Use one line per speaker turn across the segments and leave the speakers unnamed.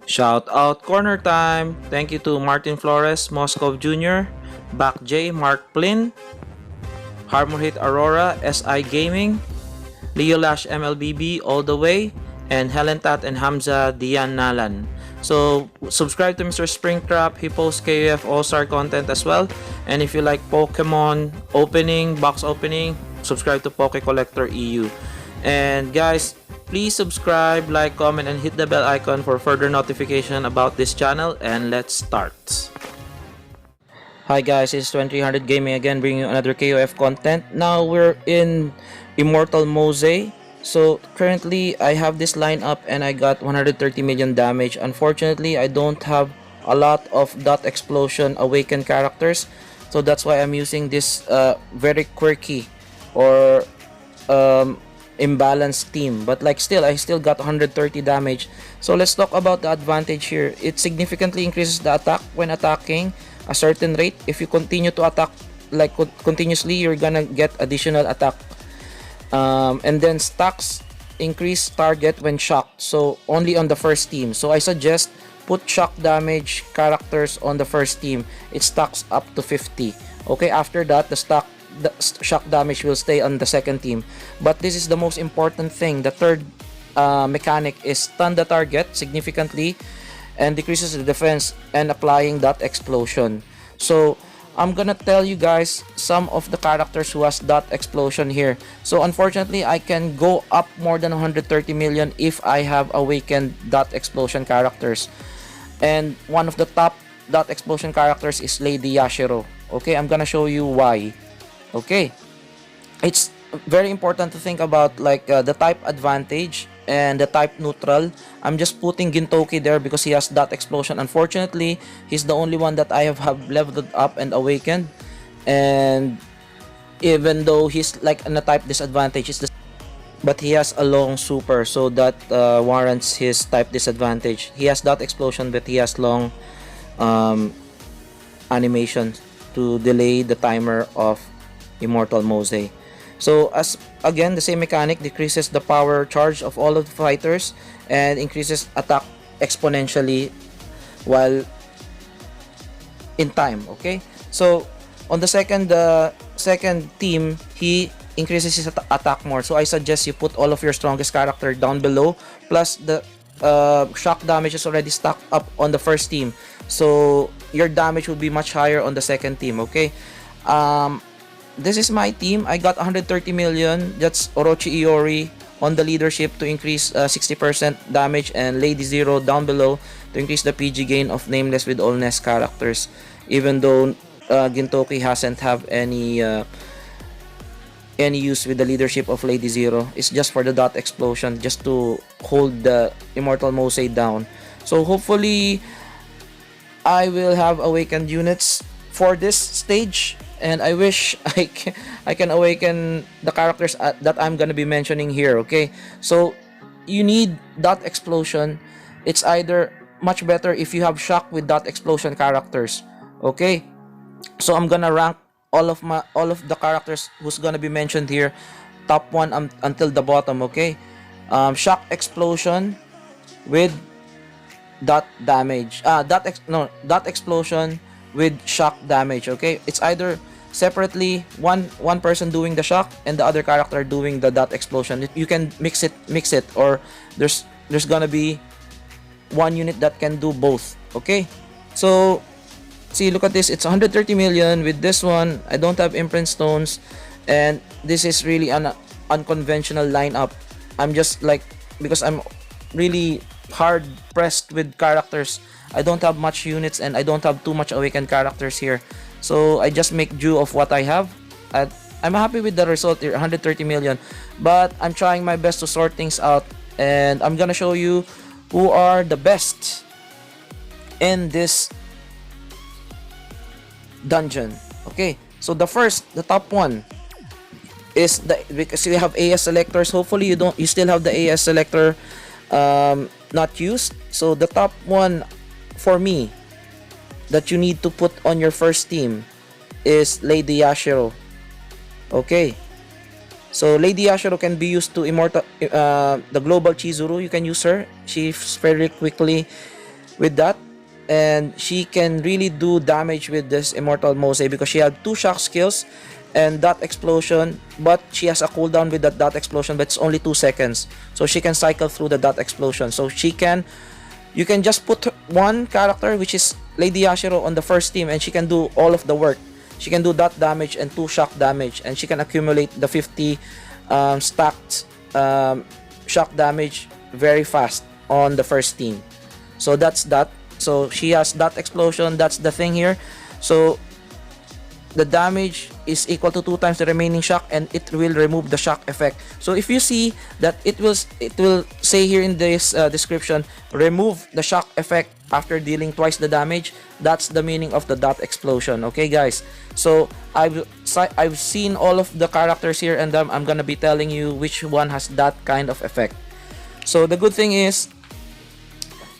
Shout out corner time. Thank you to Martin Flores, Moscow Jr., Back J, Mark Plin, Harmor Hit Aurora, SI Gaming, Leo Lash MLBB all the way, and Helen Tat and Hamza Dian Nalan. So subscribe to Mr. Springtrap. He posts KOF All-Star content as well. And if you like Pokemon opening, box opening, subscribe to Poke Collector EU. And guys, please subscribe, like, comment, and hit the bell icon for further notification about this channel. And let's start. Hi guys, it's 2300 Gaming again, bringing you another KOF content. Now we're in Immortal Mosey. So currently I have this lineup and I got 130 million damage. Unfortunately, I don't have a lot of dot explosion awakened characters. So that's why I'm using this very quirky or imbalanced team. But like I still got 130 damage. So let's talk about the advantage here. It significantly increases the attack when attacking a certain rate. If you continue to attack like continuously, you're gonna get additional attack. And then stacks increase target when shocked, so only on the first team. So I suggest put shock damage characters on the first team. It stacks up to 50. Okay, after that the shock damage will stay on the second team. But this is the most important thing. The third mechanic is stun the target significantly and decreases the defense and applying that explosion. So I'm gonna tell you guys some of the characters who has that explosion here. So unfortunately, I can go up more than 130 million if I have awakened that explosion characters. And one of the top that explosion characters is Lady Yashiro. Okay, I'm gonna show you why. Okay, it's very important to think about like the type advantage and the type neutral. I'm just putting Gintoki there because he has that explosion. Unfortunately, he's the only one that I have leveled up and awakened, and even though he's like in a type disadvantage, but he has a long super, so that warrants his type disadvantage. He has that explosion, but he has long animation to delay the timer of Immortal Mosey. So as again, the same mechanic decreases the power charge of all of the fighters and increases attack exponentially while in time. Okay, so on the second team, he increases his attack more. So I suggest you put all of your strongest character down below, plus the shock damage is already stacked up on the first team, so your damage will be much higher on the second team. Okay, this is my team. I got 130 million. That's Orochi Iori on the leadership to increase 60% damage, and Lady Zero down below to increase the PG gain of Nameless with all Nest characters. Even though Gintoki hasn't have any use with the leadership of Lady Zero. It's just for the dot explosion, just to hold the Immortal Mosey down. So hopefully I will have awakened units for this stage, and I wish I can awaken the characters that I'm gonna be mentioning here. Okay, so you need dot explosion. It's either much better if you have shock with dot explosion characters. Okay, so I'm gonna rank all of the characters who's gonna be mentioned here, top one until the bottom. Okay, shock explosion with dot damage. Dot explosion with shock damage. Okay, it's either separately one person doing the shock and the other character doing the dot explosion. You can mix it, or there's gonna be one unit that can do both. Okay, so see, look at this. It's 130 million. With this one, I don't have imprint stones, and this is really an unconventional lineup. I'm just like, because I'm really hard pressed with characters, I don't have much units and I don't have too much awakened characters here, so I just make do of what I have. I'm happy with the result here, 130 million, but I'm trying my best to sort things out, and I'm gonna show you who are the best in this dungeon. Okay, so the top one is because you have AS selectors. Hopefully you still have the AS selector not used. So the top one for me that you need to put on your first team is Lady Yashiro. Okay, so Lady Yashiro can be used to the global Chizuru. You can use her. She very quickly with that, and she can really do damage with this Immortal Mosey because she had 2 shock skills and dot explosion, but she has a cooldown with that dot explosion, but it's only 2 seconds, so she can cycle through the dot explosion. So you can just put one character, which is Lady Yashiro, on the first team, and she can do all of the work. She can do dot damage and 2 shock damage, and she can accumulate the 50 stacked shock damage very fast on the first team. So that's that. So she has dot explosion, that's the thing here. So the damage is equal to 2 times the remaining shock, and it will remove the shock effect. So if you see that it will say here in this description, remove the shock effect after dealing twice the damage, that's the meaning of the dot explosion. Okay guys, so I've seen all of the characters here, and I'm gonna be telling you which one has that kind of effect. So the good thing is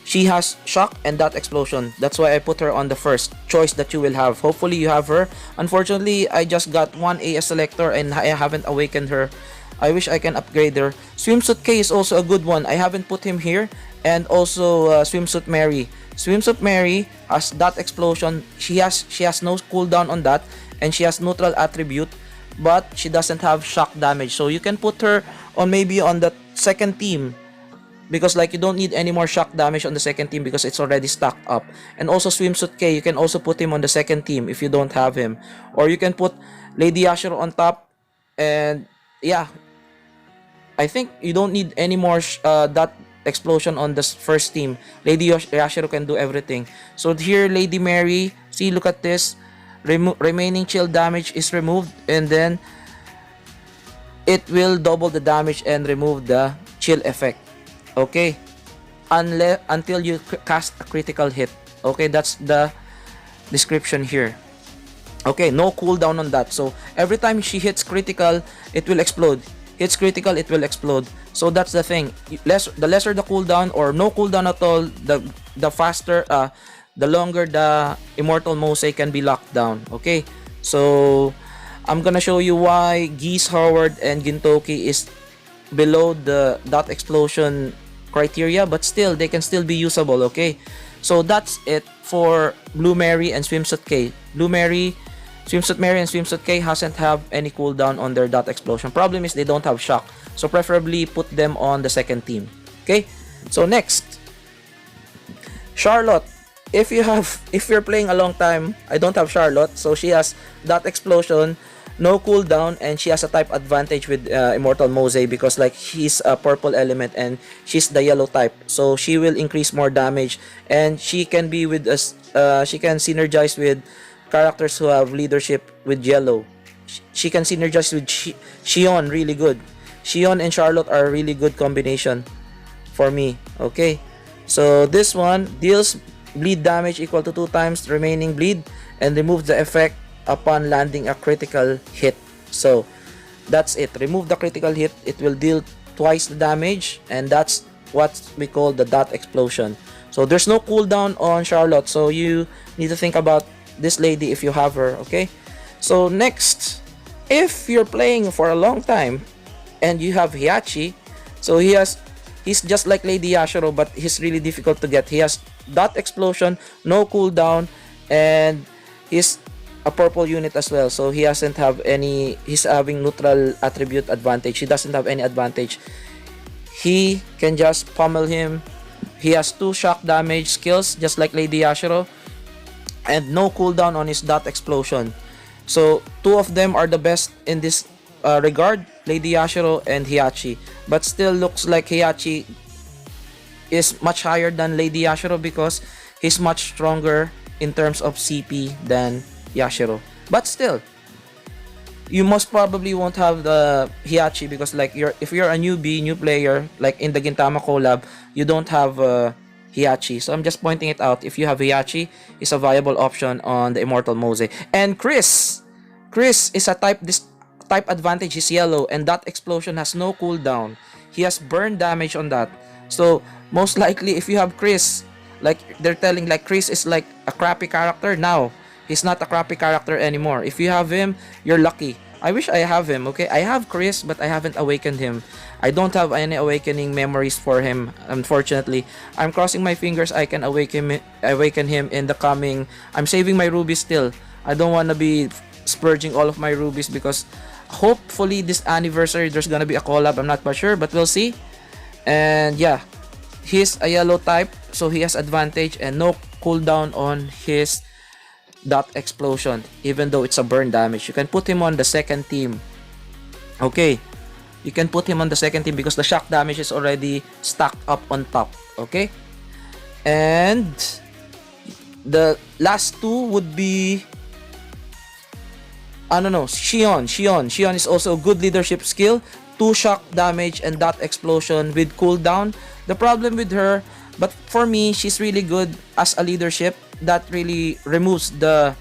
she has shock and dot explosion. That's why I put her on the first choice that you will have. Hopefully you have her. Unfortunately, I just got one AS selector and I haven't awakened her. I wish I can upgrade her. Swimsuit K is also a good one. I haven't put him here. And also Swimsuit Mary. Swimsuit Mary has dot explosion. She has no cooldown on that, and she has neutral attribute, but she doesn't have shock damage. So you can put her on maybe on the second team, because like you don't need any more shock damage on the second team because it's already stacked up. And also Swimsuit K, you can also put him on the second team if you don't have him, or you can put Lady Yashiro on top. And yeah, I think you don't need any more that explosion on the first team. Lady Yashiro can do everything. So here Lady Mary, see, look at this, remaining chill damage is removed, and then it will double the damage and remove the chill effect. Okay, until you cast a critical hit. Okay, that's the description here. Okay, no cooldown on that. So every time she hits critical, it will explode. Hits critical, it will explode. So that's the thing. The lesser the cooldown, or no cooldown at all, the faster, the longer the Immortal Mosey can be locked down. Okay, so I'm gonna show you why Geese Howard and Gintoki is below the dot explosion criteria, but still they can still be usable. Okay, so that's it for Blue Mary and Swimsuit K. Swimsuit Mary and Swimsuit K hasn't have any cooldown on their dot explosion. Problem is they don't have shock, so preferably put them on the second team. Okay, so next, Charlotte. If you're playing a long time, I don't have Charlotte, so she has dot explosion, no cooldown, and she has a type advantage with Immortal Mosey because like he's a purple element and she's the yellow type, so she will increase more damage, and she can be with us. She can synergize with characters who have leadership with yellow. She can synergize with Xion really good. Xion and Charlotte are a really good combination for me. Okay, so this one deals bleed damage equal to 2 times remaining bleed and removes the effect upon landing a critical hit. So that's it. Remove the critical hit, it will deal twice the damage, and that's what we call the dot explosion. So there's no cooldown on Charlotte, so you need to think about this lady if you have her. Okay, so next, if you're playing for a long time and you have Hiachi, so he's just like Lady Yashiro, but he's really difficult to get. He has dot explosion, no cooldown, and he's a purple unit as well, so he doesn't have any. He's having neutral attribute advantage. He doesn't have any advantage. He can just pummel him. He has 2 shock damage skills just like Lady Yashiro, and no cooldown on his dot explosion. So 2 of them are the best in this regard, Lady Yashiro and Hiachi. But still looks like Hiachi is much higher than Lady Yashiro because he's much stronger in terms of CP than Yashiro. But still, you most probably won't have the Hiachi because like if you're a new player, like in the Gintama collab, you don't have Hiachi. So I'm just pointing it out. If you have Hiachi, it's a viable option on the Immortal Mosey. And Chris is a type advantage is yellow, and that explosion has no cooldown. He has burn damage on that. So most likely if you have Chris, like they're telling like Chris is like a crappy character now. He's not a crappy character anymore. If you have him, you're lucky. I wish I have him, okay? I have Chris, but I haven't awakened him. I don't have any awakening memories for him, unfortunately. I'm crossing my fingers I can awaken him in the coming... I'm saving my rubies still. I don't want to be splurging all of my rubies because hopefully this anniversary there's gonna be a collab. I'm not quite sure, but we'll see. And yeah, he's a yellow type, so he has advantage and no cooldown on his dot explosion, even though it's a burn damage. You can put him on the second team. Okay, you can put him on the second team because the shock damage is already stacked up on top. Okay, and the last two would be, I don't know, Xion is also a good leadership skill. 2 shock damage and dot explosion with cooldown. The problem with her, but for me, she's really good as a leadership. That really removes the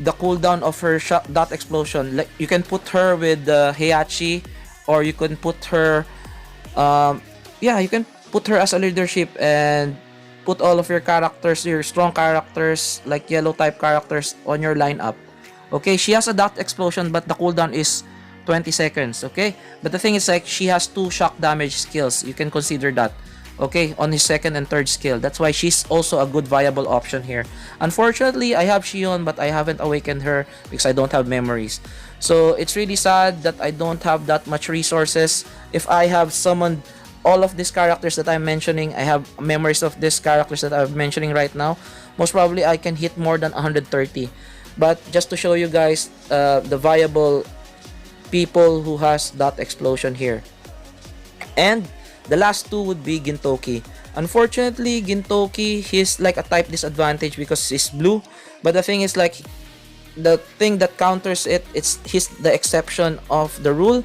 cooldown of her dot explosion. Like, you can put her with Heihachi, or you can put her yeah, you can put her as a leadership and put all of your characters, your strong characters, like yellow type characters, on your lineup. Okay, she has a dot explosion, but the cooldown is 20 seconds. Okay, but the thing is, like, she has 2 shock damage skills. You can consider that. Okay, on his second and third skill. That's why she's also a good viable option here. Unfortunately, I have Xion, but I haven't awakened her because I don't have memories. So it's really sad that I don't have that much resources. If I have summoned all of these characters that I'm mentioning, I have memories of these characters that I'm mentioning right now, most probably I can hit more than 130. But just to show you guys the viable people who has that explosion here. And the last two would be Gintoki. Unfortunately, Gintoki, he's like a type disadvantage because he's blue. But the thing is, like, the thing that counters it, he's the exception of the rule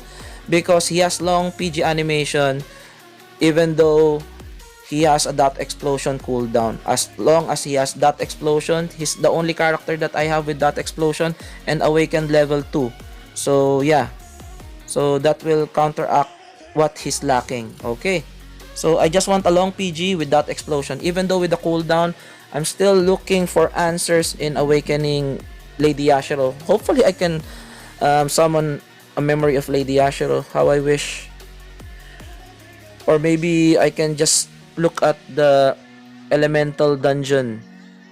because he has long PG animation, even though he has a dot explosion cooldown. As long as he has dot explosion, he's the only character that I have with dot explosion and awakened level 2. So yeah, so that will counteract what he's lacking. Okay, so I just want a long PG with that explosion. Even though with the cooldown, I'm still looking for answers in awakening Lady Yashiro. Hopefully I can summon a memory of Lady Yashiro, how I wish. Or maybe I can just look at the elemental dungeon.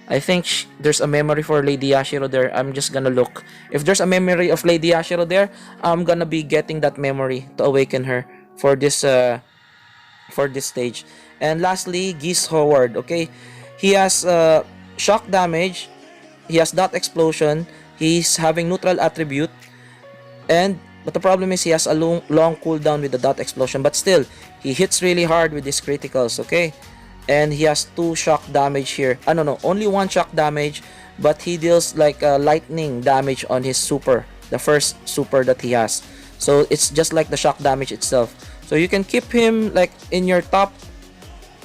I think there's a memory for Lady Yashiro there. I'm just gonna look. If there's a memory of Lady Yashiro there, I'm gonna be getting that memory to awaken her for this stage. And lastly, Geese Howard. Okay, he has shock damage, he has dot explosion, he's having neutral attribute, but the problem is he has a long cooldown with the dot explosion, but still he hits really hard with his criticals. Okay, and he has 2 shock damage here. I don't know, only 1 shock damage, but he deals like lightning damage on his super, the first super that he has. So it's just like the shock damage itself. So you can keep him like in your top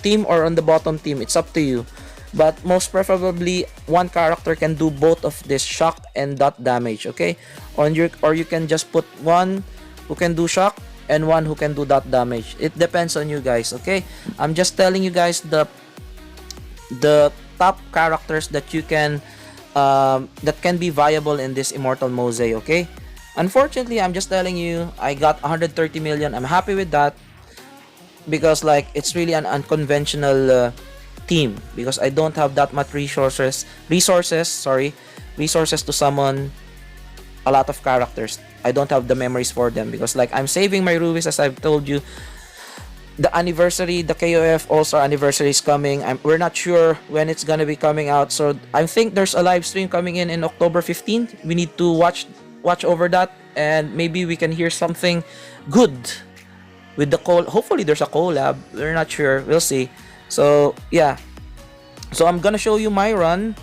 team or on the bottom team. It's up to you. But most preferably, one character can do both of this shock and dot damage. Okay, or you can just put one who can do shock and one who can do dot damage. It depends on you guys. Okay, I'm just telling you guys the top characters that you can that can be viable in this Immortal Mosey. Okay, unfortunately, I'm just telling you, I got 130 million. I'm happy with that because like it's really an unconventional team because I don't have that much resources to summon a lot of characters. I don't have the memories for them because like I'm saving my rubies, as I've told you. The anniversary, the KOF All-Star anniversary is coming. We're not sure when it's gonna be coming out, so I think there's a live stream coming in October 15th. We need to watch over that, and maybe we can hear something good with the hopefully there's a collab. We're not sure, we'll see. So yeah, so I'm gonna show you my run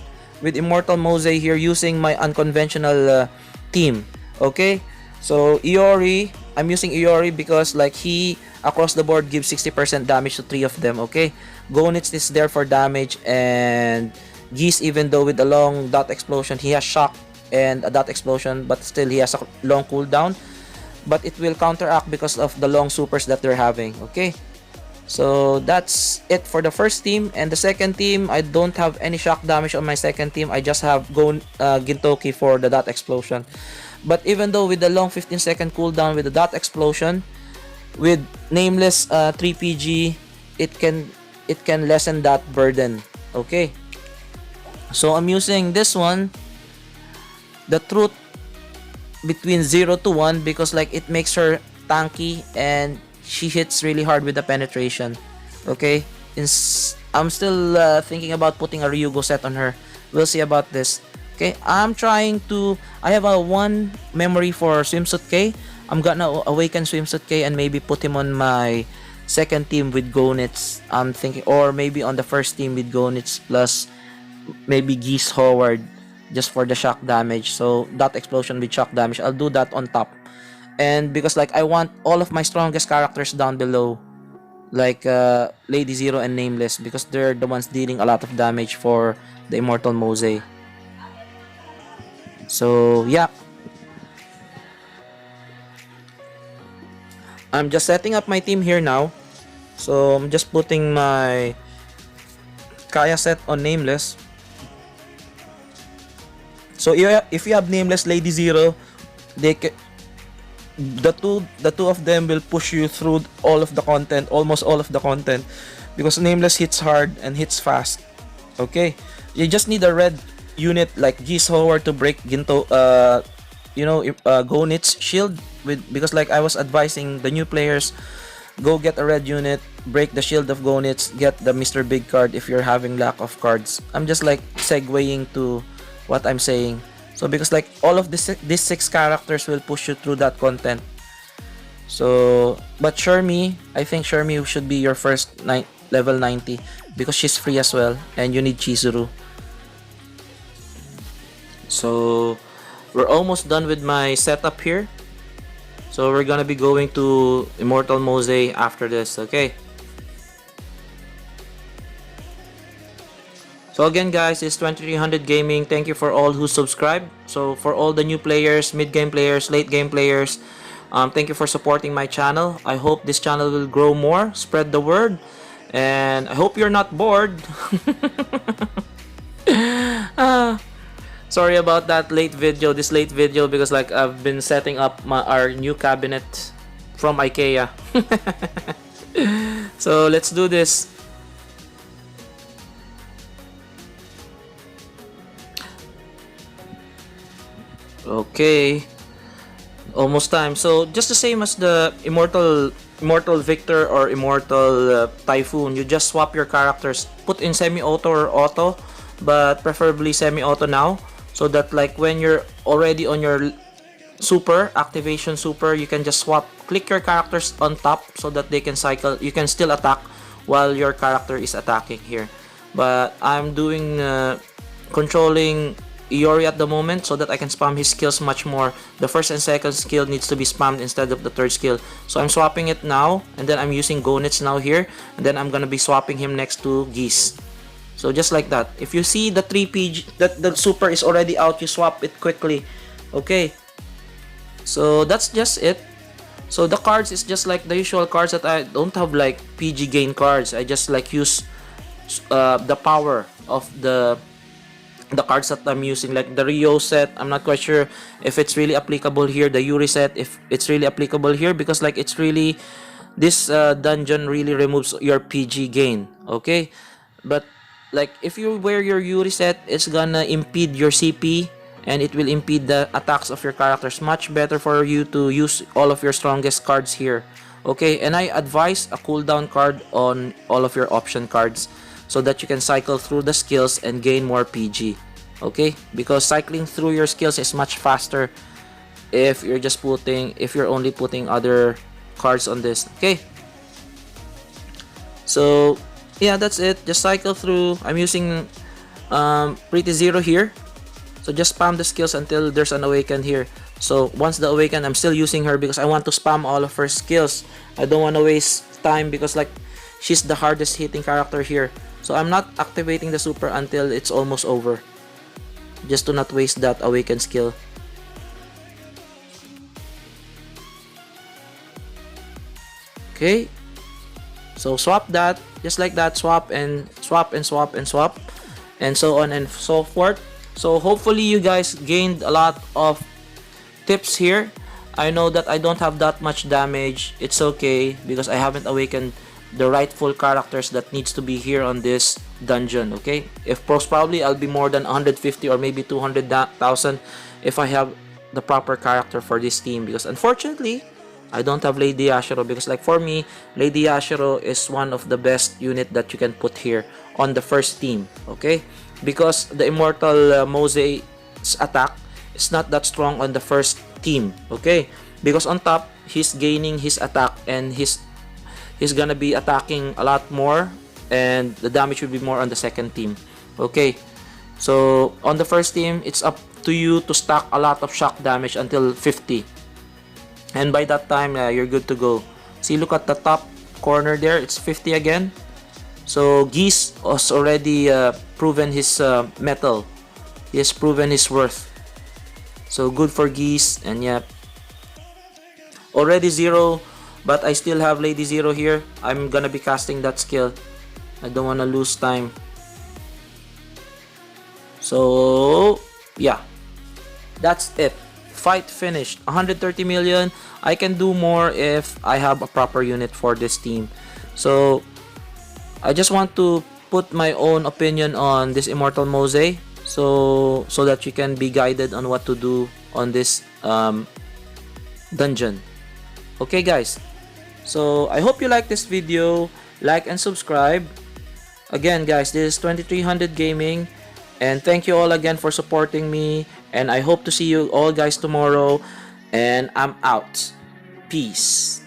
with Immortal Mosey here using my unconventional team. Okay, so Iori, I'm using Iori because like he across the board gives 60% damage to 3 of them. Okay, Gonitz is there for damage, and Geese, even though with the long dot explosion, he has shock and a dot explosion, but still he has a long cooldown, but it will counteract because of the long supers that they're having. Okay, so that's it for the first team. And the second team, I don't have any shock damage on my second team. I just have Gintoki for the dot explosion. But even though with the long 15-second cooldown with the dot explosion, with nameless 3PG, it can lessen that burden. Okay, so I'm using this one, the truth between 0 to 1, because like it makes her tanky and she hits really hard with the penetration. Okay, I'm still thinking about putting a Ryugo set on her. We'll see about this. Okay, I have a one memory for Swimsuit K. I'm gonna awaken Swimsuit K and maybe put him on my second team with Gonitz. I'm thinking, or maybe on the first team with Gonitz plus maybe Geese Howard, just for the shock damage. So that explosion with shock damage, I'll do that on top. And because like I want all of my strongest characters down below, like Lady Zero and Nameless, because they're the ones dealing a lot of damage for the Immortal Mosey. So yeah, I'm just setting up my team here now. So I'm just putting my Kaya set on Nameless. So if you have Nameless, Lady Zero, the two of them will push you through all of the content, almost all of the content, because Nameless hits hard and hits fast. Okay, you just need a red unit like Geese Howard to break Ginto, Gonit's shield with, because like I was advising the new players, go get a red unit, break the shield of Gonit's, get the Mr. Big card if you're having lack of cards. I'm just like segueing to what I'm saying. So because like all of these 6 characters will push you through that content. So but SHERMIE, I think SHERMIE should be your first level 90 because she's free as well, and you need Chizuru. So we're almost done with my setup here. So we're gonna be going to Immortal Mosey after this, okay? So again guys, it's 2300 Gaming. Thank you for all who subscribed. So for all the new players, mid-game players, late-game players, thank you for supporting my channel. I hope this channel will grow more, spread the word, and I hope you're not bored. Sorry about that late video, because like I've been setting up our new cabinet from IKEA. So let's do this. Okay, almost time. So just the same as the Immortal Victor or Immortal Typhoon, you just swap your characters, put in semi-auto or auto, but preferably semi-auto now, so that like when you're already on your super activation super, you can just click your characters on top so that they can cycle, you can still attack while your character is attacking here. But I'm doing controlling Iori at the moment so that I can spam his skills much more. The first and second skill needs to be spammed instead of the third skill. So I'm swapping it now, and then I'm using Gonitz now here, and then I'm gonna be swapping him next to Geese. So just like that. If you see the 3PG, that the super is already out, you swap it quickly. Okay. So that's just it. So the cards is just like the usual cards that I don't have like PG gain cards. I just like use the power of the cards that I'm using, like the Rio set. I'm not quite sure if it's really applicable here. The Yuri set, if it's really applicable here, because like it's really, this dungeon really removes your PG gain. Okay, but like if you wear your Yuri set, it's gonna impede your CP and it will impede the attacks of your characters. Much better for you to use all of your strongest cards here. Okay, and I advise a cooldown card on all of your option cards, so that you can cycle through the skills and gain more PG. Okay, because cycling through your skills is much faster if you're only putting other cards on this. Okay, so yeah, that's it. Just cycle through. I'm using Pretty Zero here, so just spam the skills until there's an awaken here. So once the awaken, I'm still using her because I want to spam all of her skills. I don't want to waste time because like she's the hardest hitting character here. So I'm not activating the super until it's almost over, just to not waste that awaken skill. Okay, so swap that, just like that, swap and swap and swap and swap, and so on and so forth. So hopefully you guys gained a lot of tips here. I know that I don't have that much damage. It's okay because I haven't awakened the rightful characters that needs to be here on this dungeon. Okay, if most probably I'll be more than 150 or maybe 200,000 if I have the proper character for this team, because unfortunately I don't have Lady Yashiro, because like for me, Lady Yashiro is one of the best unit that you can put here on the first team. Okay, because the Immortal Mosey's attack is not that strong on the first team. Okay, because on top he's gaining his attack and he's gonna be attacking a lot more, and the damage will be more on the second team. Okay, so on the first team, it's up to you to stack a lot of shock damage until 50, and by that time you're good to go. See, look at the top corner there, it's 50 again. So Geese has already proven his metal. He has proven his worth. So good for Geese. And yeah, already 0, but I still have Lady Zero here. I'm gonna be casting that skill. I don't wanna lose time. So yeah, that's it. Fight finished. 130 million. I can do more if I have a proper unit for this team. So I just want to put my own opinion on this Immortal Mosey, so that you can be guided on what to do on this dungeon. Okay guys, so I hope you like this video. Like and subscribe. Again guys, this is 2300 Gaming, and thank you all again for supporting me, and I hope to see you all guys tomorrow, and I'm out. Peace.